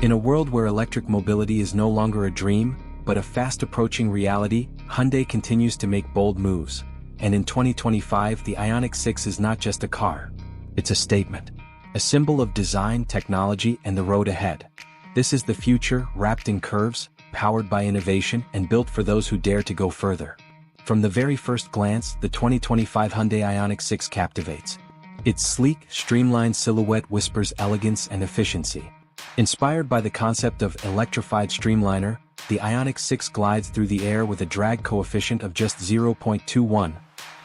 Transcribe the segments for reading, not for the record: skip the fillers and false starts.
In a world where electric mobility is no longer a dream, but a fast-approaching reality, Hyundai continues to make bold moves. And in 2025, the Ioniq 6 is not just a car. It's a statement. A symbol of design, technology, and the road ahead. This is the future, wrapped in curves, powered by innovation, and built for those who dare to go further. From the very first glance, the 2025 Hyundai Ioniq 6 captivates. Its sleek, streamlined silhouette whispers elegance and efficiency. Inspired by the concept of electrified streamliner, the Ioniq 6 glides through the air with a drag coefficient of just 0.21,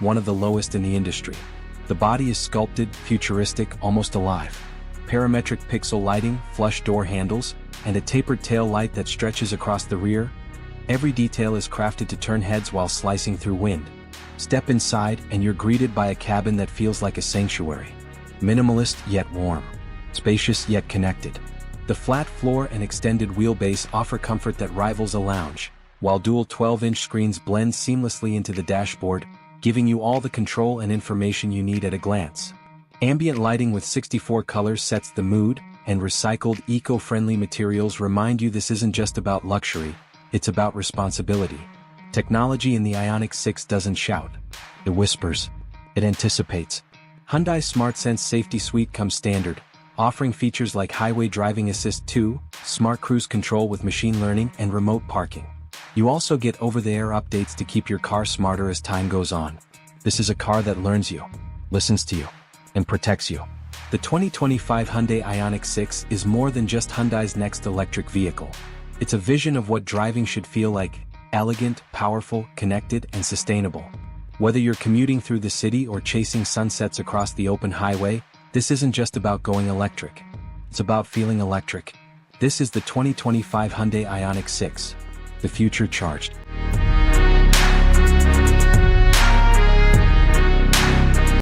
one of the lowest in the industry. The body is sculpted, futuristic, almost alive. Parametric pixel lighting, flush door handles, and a tapered tail light that stretches across the rear. Every detail is crafted to turn heads while slicing through wind. Step inside and you're greeted by a cabin that feels like a sanctuary. Minimalist yet warm. Spacious yet connected. The flat floor and extended wheelbase offer comfort that rivals a lounge, while dual 12-inch screens blend seamlessly into the dashboard, giving you all the control and information you need at a glance. Ambient lighting with 64 colors sets the mood, and recycled, eco-friendly materials remind you this isn't just about luxury, it's about responsibility. Technology in the Ioniq 6 doesn't shout. It whispers. It anticipates. Hyundai's SmartSense safety suite comes standard, offering features like Highway Driving Assist 2, smart cruise control with machine learning, and remote parking. You also get over-the-air updates to keep your car smarter as time goes on. This is a car that learns you, listens to you, and protects you. The 2025 Hyundai Ioniq 6 is more than just Hyundai's next electric vehicle. It's a vision of what driving should feel like: elegant, powerful, connected, and sustainable. Whether you're commuting through the city or chasing sunsets across the open highway, this isn't just about going electric. It's about feeling electric. This is the 2025 Hyundai Ioniq 6. The future charged.